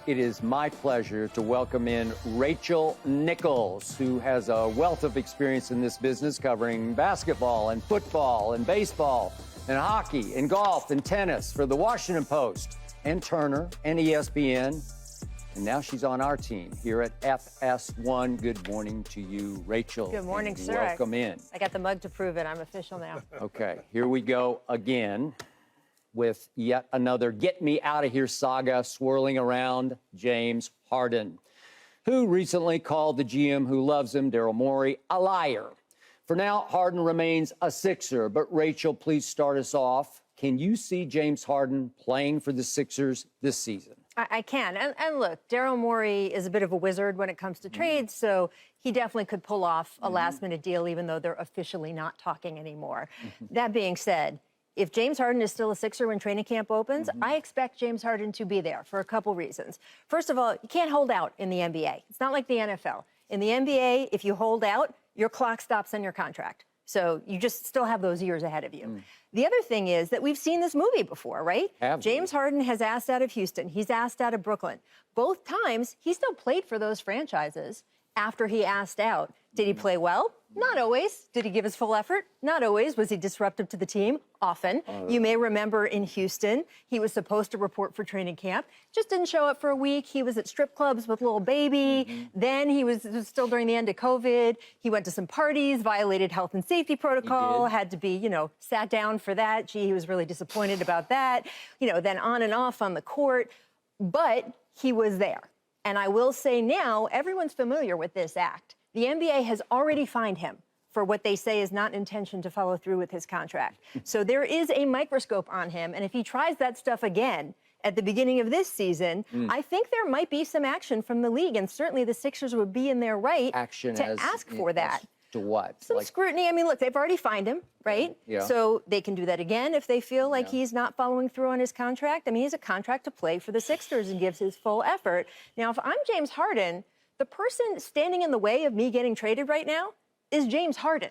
it is my pleasure to welcome in Rachel Nichols, who has a wealth of experience in this business, covering basketball and football and baseball and hockey and golf and tennis for the Washington Post and Turner and ESPN. And now she's on our team here at FS1. Good morning to you, Rachel. Good morning, sir. Welcome in. I got the mug to prove it. I'm official now. Okay, here we go again with yet another get me out of here saga swirling around James Harden, who recently called the GM who loves him, Daryl Morey, a liar. For now, Harden remains a Sixer, but Rachel, please start us off. Can you see James Harden playing for the Sixers this season? I can. And look, Daryl Morey is a bit of a wizard when it comes to trades, so he definitely could pull off a last-minute deal, even though they're officially not talking anymore. That being said, if James Harden is still a Sixer when training camp opens, I expect James Harden to be there for a couple reasons. First of all, you can't hold out in the NBA. It's not like the NFL. In the NBA, if you hold out, your clock stops on your contract. So you just still have those years ahead of you. The other thing is that we've seen this movie before, right? James Harden has asked out of Houston. He's asked out of Brooklyn. Both times, he still played for those franchises after he asked out. Did he play well? Not always. Did he give his full effort? Not always. Was he disruptive to the team? Often. You may remember in Houston, he was supposed to report for training camp, just didn't show up for a week. He was at strip clubs with little baby. Then he was still during the end of COVID. He went to some parties, violated health and safety protocol, had to be, sat down for that. Gee, he was really disappointed about that. Then on and off on the court. But he was there. And I will say now, everyone's familiar with this act. The NBA has already fined him for what they say is not intention to follow through with his contract. So there is a microscope on him, and if he tries that stuff again at the beginning of this season, I think there might be some action from the league, and certainly the Sixers would be in their right to ask for that. To what? Some scrutiny. I mean, look, they've already fined him, right? Yeah. So they can do that again if they feel like he's not following through on his contract. I mean, he's a contract to play for the Sixers and gives his full effort. Now, if I'm James Harden, the person standing in the way of me getting traded right now is James Harden.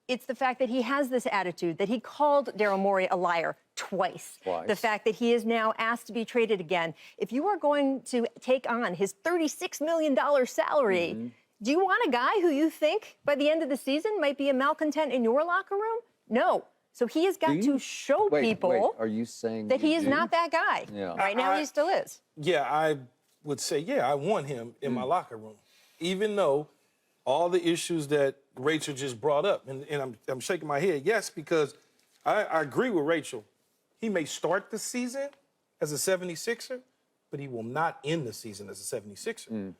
It's the fact that he has this attitude, that he called Daryl Morey a liar twice. The fact that he is now asked to be traded again. If you are going to take on his $36 million salary, do you want a guy who you think by the end of the season might be a malcontent in your locker room? No. So he has got to show people are you saying that he is not that guy. Right now, he still is. Yeah, I would say, I want him in my locker room, even though all the issues that Rachel just brought up. And I'm shaking my head, yes, because I agree with Rachel. He may start the season as a 76er, but he will not end the season as a 76er.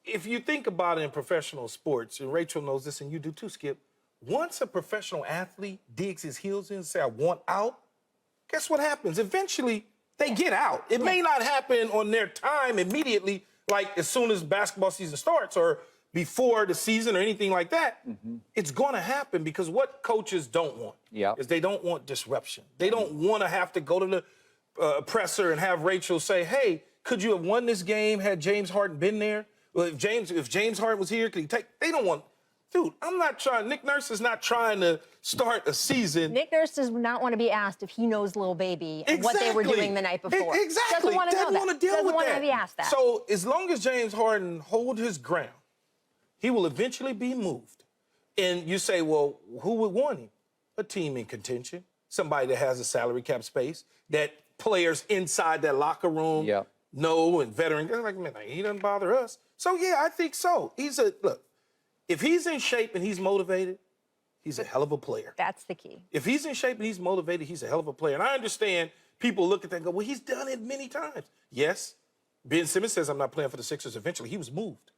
If you think about it in professional sports, and Rachel knows this, and you do too, Skip, once a professional athlete digs his heels in and says, I want out, guess what happens? Eventually, they get out. It may not happen on their time immediately, like as soon as basketball season starts or before the season or anything like that. It's going to happen because what coaches don't want is they don't want disruption. They don't want to have to go to the presser and have Rachel say, hey, could you have won this game had James Harden been there? Well, if James Harden was here, could he take? They don't want. Dude, I'm not trying. Nick Nurse is not trying to start a season. Nick Nurse does not want to be asked if he knows Lil Baby and what they were doing the night before. Exactly. Doesn't want to know that. Want to deal Doesn't with want that. to be asked that. So as long as James Harden hold his ground, he will eventually be moved. And you say, well, who would want him? A team in contention, somebody that has a salary cap space, that players inside that locker room know, and veteran. They're like, man, he doesn't bother us. So, I think so. Look, if he's in shape and he's motivated, he's a hell of a player. That's the key. If he's in shape and he's motivated, he's a hell of a player. And I understand people look at that and go, well, he's done it many times. Yes, Ben Simmons says, I'm not playing for the Sixers. Eventually, he was moved.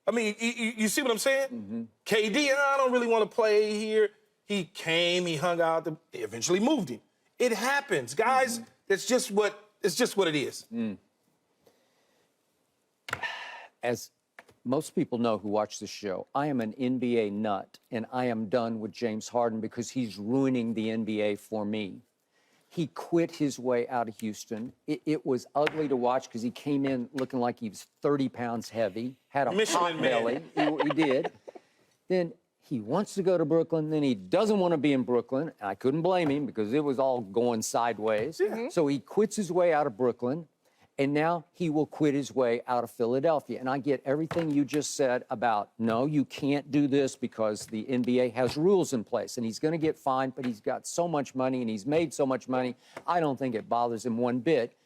I mean, you see what I'm saying? KD, I don't really want to play here. He came, he hung out. They eventually moved him. It happens. Guys, it's just what it is. As most people know who watch the show, I am an NBA nut, and I am done with James Harden because he's ruining the NBA for me. He quit his way out of Houston. It was ugly to watch because he came in looking like he was 30 pounds heavy, had a pot belly. He did. Then he wants to go to Brooklyn. Then he doesn't want to be in Brooklyn. And I couldn't blame him because it was all going sideways. So he quits his way out of Brooklyn. And now he will quit his way out of Philadelphia. And I get everything you just said about, no, you can't do this because the NBA has rules in place. And he's going to get fined, but he's got so much money and he's made so much money. I don't think it bothers him one bit.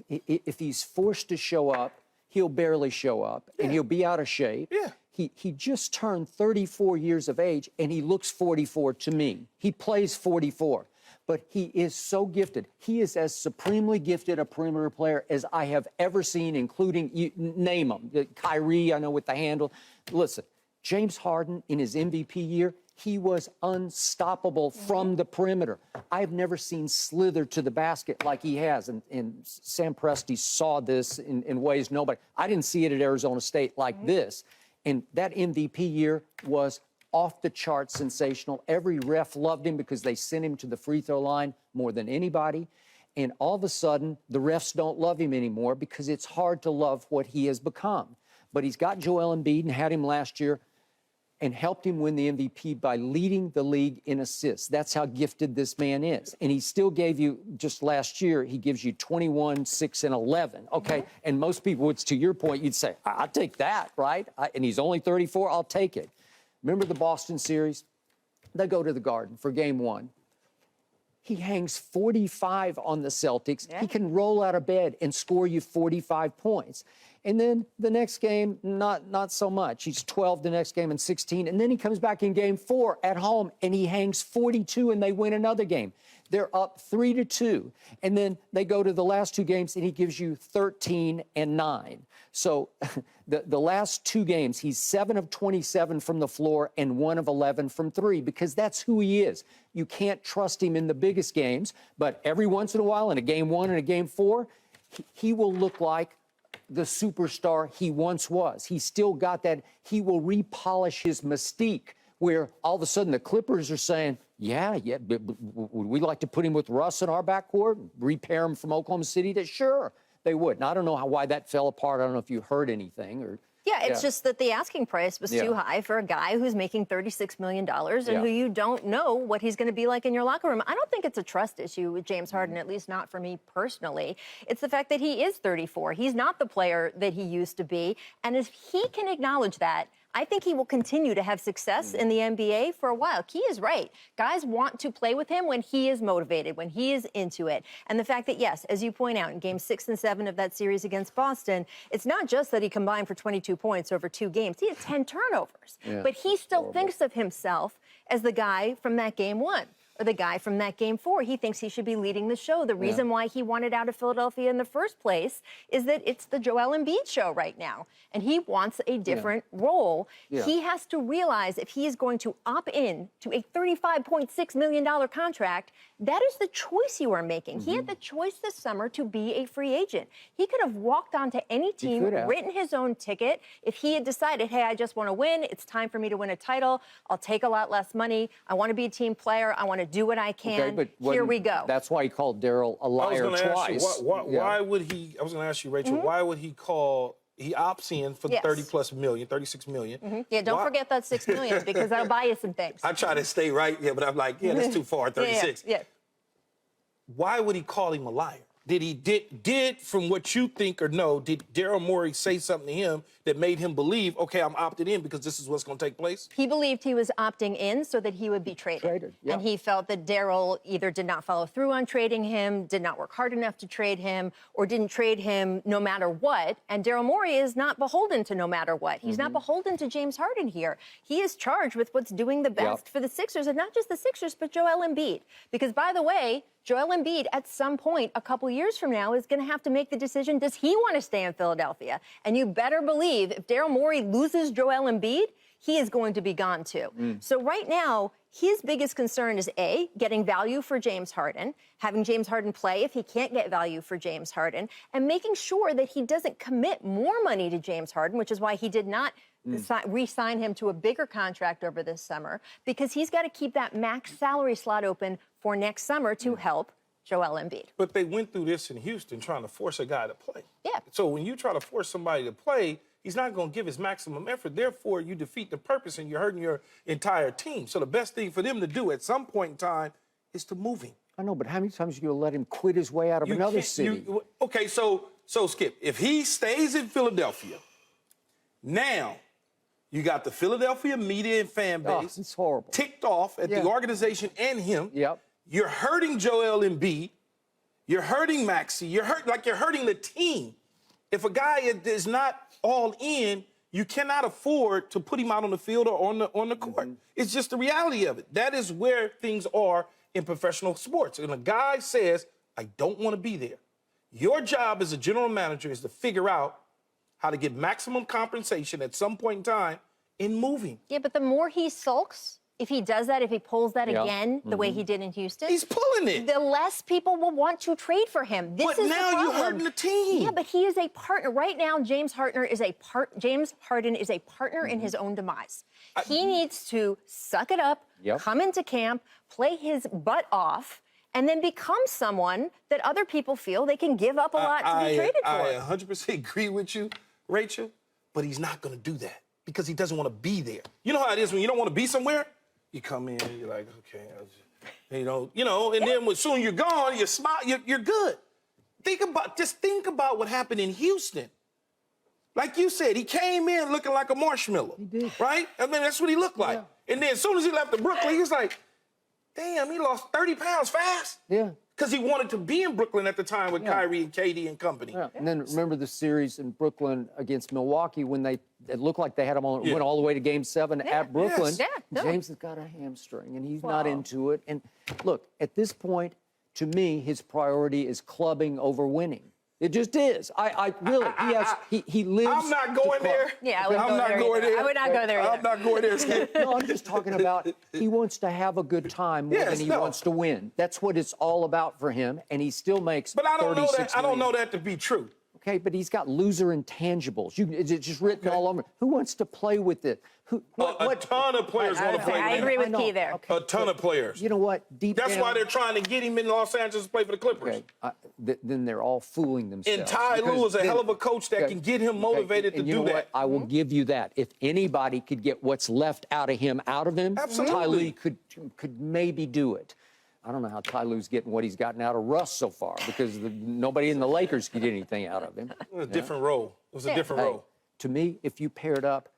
If he's forced to show up, he'll barely show up and he'll be out of shape. Yeah. He just turned 34 years of age and he looks 44 to me. He plays 44. But he is so gifted. He is as supremely gifted a perimeter player as I have ever seen, including, you name them. Kyrie, I know, with the handle. Listen, James Harden in his MVP year, he was unstoppable from the perimeter. I've never seen slither to the basket like he has. And Sam Presti saw this in ways nobody. I didn't see it at Arizona State like this. And that MVP year was off the chart sensational. Every ref loved him because they sent him to the free throw line more than anybody. And all of a sudden, the refs don't love him anymore because it's hard to love what he has become. But he's got Joel Embiid and had him last year and helped him win the MVP by leading the league in assists. That's how gifted this man is. And he still gave you, just last year, he gives you 21, 6, and 11. Okay, and most people, it's to your point, you'd say, I'll take that, right? And he's only 34, I'll take it. Remember the Boston series? They go to the Garden for game 1. He hangs 45 on the Celtics. Yeah. He can roll out of bed and score you 45 points. And then the next game, not so much. He's 12 the next game and 16. And then he comes back in game 4 at home and he hangs 42 and they win another game. They're up 3-2. And then they go to the last 2 games and he gives you 13 and 9. So the last 2 games, he's 7 of 27 from the floor and 1 of 11 from 3 because that's who he is. You can't trust him in the biggest games, but every once in a while in a game 1 and a game 4, he will look like the superstar he once was. He's still got that. He will repolish his mystique where all of a sudden the Clippers are saying, yeah, would we like to put him with Russ in our backcourt, repair him from Oklahoma City? Sure, they would. And I don't know why that fell apart. I don't know if you heard anything or... Yeah, it's just that the asking price was too high for a guy who's making $36 million and who you don't know what he's going to be like in your locker room. I don't think it's a trust issue with James Harden, at least not for me personally. It's the fact that he is 34. He's not the player that he used to be. And if he can acknowledge that, I think he will continue to have success in the NBA for a while. Key is right. Guys want to play with him when he is motivated, when he is into it. And the fact that, yes, as you point out, in games 6 and 7 of that series against Boston, it's not just that he combined for 22 points over 2 games. He had 10 turnovers. Yeah, but he still thinks of himself as the guy from that game 1. Or the guy from that game 4. He thinks he should be leading the show. The reason why he wanted out of Philadelphia in the first place is that it's the Joel Embiid show right now. And he wants a different role. Yeah. He has to realize if he is going to opt in to a $35.6 million contract, that is the choice you are making. He had the choice this summer to be a free agent. He could have walked onto any team, written his own ticket. If he had decided, hey, I just want to win. It's time for me to win a title. I'll take a lot less money. I want to be a team player. I want to do what I can. Okay, but here we go. That's why he called Daryl a liar twice. Why would he, I was going to ask you, Rachel, why would he he opts in for the 30+ million, 36 million. Yeah, don't forget that $6 million because that'll buy you some things. I try to stay right, but I'm like, that's too far, 36. Yeah. Why would he call him a liar? Did from what you think or know, did Daryl Morey say something to him that made him believe, okay, I'm opted in because this is what's going to take place? He believed he was opting in so that he would be traded. Yeah. And he felt that Daryl either did not follow through on trading him, did not work hard enough to trade him, or didn't trade him no matter what. And Daryl Morey is not beholden to no matter what. He's not beholden to James Harden here. He is charged with what's doing the best for the Sixers, and not just the Sixers, but Joel Embiid. Because, by the way, Joel Embiid, at some point a couple years from now, is going to have to make the decision, does he want to stay in Philadelphia? And you better believe if Daryl Morey loses Joel Embiid, he is going to be gone too. So right now, his biggest concern is, A, getting value for James Harden, having James Harden play if he can't get value for James Harden, and making sure that he doesn't commit more money to James Harden, which is why he did not re-sign him to a bigger contract over this summer, because he's got to keep that max salary slot open for next summer to help Joel Embiid. But they went through this in Houston trying to force a guy to play. Yeah. So when you try to force somebody to play, he's not going to give his maximum effort. Therefore, you defeat the purpose and you're hurting your entire team. So the best thing for them to do at some point in time is to move him. I know, but how many times are you going to let him quit his way out of another city? Okay, so Skip, if he stays in Philadelphia, now you got the Philadelphia media and fan base it's horrible. ticked off at the organization and him. Yep. You're hurting Joel Embiid. You're hurting Maxey. You're hurting the team. If a guy is not all in, you cannot afford to put him out on the field or on the court. It's just the reality of it. That is where things are in professional sports. And a guy says, I don't want to be there. Your job as a general manager is to figure out how to get maximum compensation at some point in time in moving. Yeah, but the more he sulks, if he does that, if he pulls that again, the way he did in Houston, he's pulling it. The less people will want to trade for him. This but is now the problem. you're hurting the team. Yeah, but he is a partner. Right now, James Harden is a partner in his own demise. He needs to suck it up, come into camp, play his butt off, and then become someone that other people feel they can give up a lot to be traded for. I 100% agree with you, Rachel, but he's not going to do that because he doesn't want to be there. You know how it is when you don't want to be somewhere? You come in, you're like, okay, and then as soon as you're gone, you smile, you're good. Think about what happened in Houston. Like you said, he came in looking like a marshmallow. He did. Right? I mean, that's what he looked like. Yeah. And then as soon as he left to Brooklyn, he was like, damn, he lost 30 pounds fast. Yeah. Because he wanted to be in Brooklyn at the time with Kyrie and KD and company. Yeah. And then remember the series in Brooklyn against Milwaukee when it looked like they had him on, went all the way to Game 7 at Brooklyn. Yes. Yeah. James has got a hamstring, and he's not into it. And look, at this point, to me, his priority is clubbing over winning. It just is. I really, he lives. I'm not going there. Yeah, I would not go there. I would not go there either. I'm not going there, Skip. No, I'm just talking about he wants to have a good time more than he wants to win. That's what it's all about for him, and he still makes. But I don't know that. I don't million. know that to be true. Okay, but he's got loser intangibles. It's just written all over. Who wants to play with it? A ton of players want to play with I him. agree with Key there. Okay, a ton of players. You know what? That's why they're trying to get him in Los Angeles to play for the Clippers. Okay, then they're all fooling themselves. And Ty Lue is a hell of a coach that can get him motivated to do that. What? I will give you that. If anybody could get what's left out of him, Ty Lue could maybe do it. I don't know how Ty Lue's getting what he's gotten out of Russ so far because nobody in the Lakers could get anything out of him. It was a different role. It was a different role. To me, if you paired up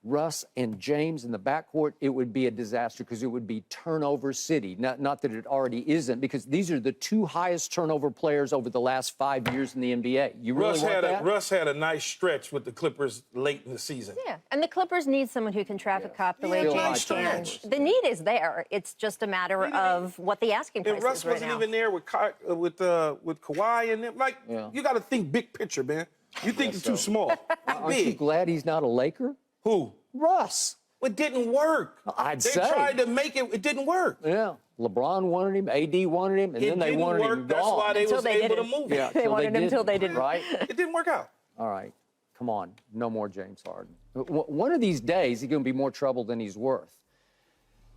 Russ and James in the backcourt, it would be a disaster because it would be turnover city. Not that it already isn't, because these are the two highest turnover players over the last 5 years in the NBA. You really want that? Russ had a nice stretch with the Clippers late in the season. Yeah, and the Clippers need someone who can traffic cop the way James can. The need is there. It's just a matter of what the asking price is right now. Russ wasn't even there with Kawhi and them. Like, you got to think big picture, man. You think it's too small. Aren't you glad he's not a Laker? Who? Russ. It didn't work. They tried to make it. It didn't work. Yeah. LeBron wanted him. AD wanted him. And then they wanted him gone. That's why they was able to move him. Yeah, they wanted him until they didn't. Right? It didn't work out. All right. Come on. No more James Harden. One of these days, he's going to be more trouble than he's worth.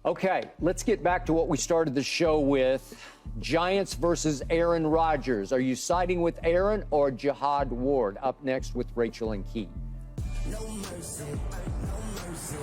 Okay, let's get back to what we started the show with. Giants versus Aaron Rodgers. Are you siding with Aaron or Jihad Ward? Up next with Rachel and Key. No mercy, no mercy.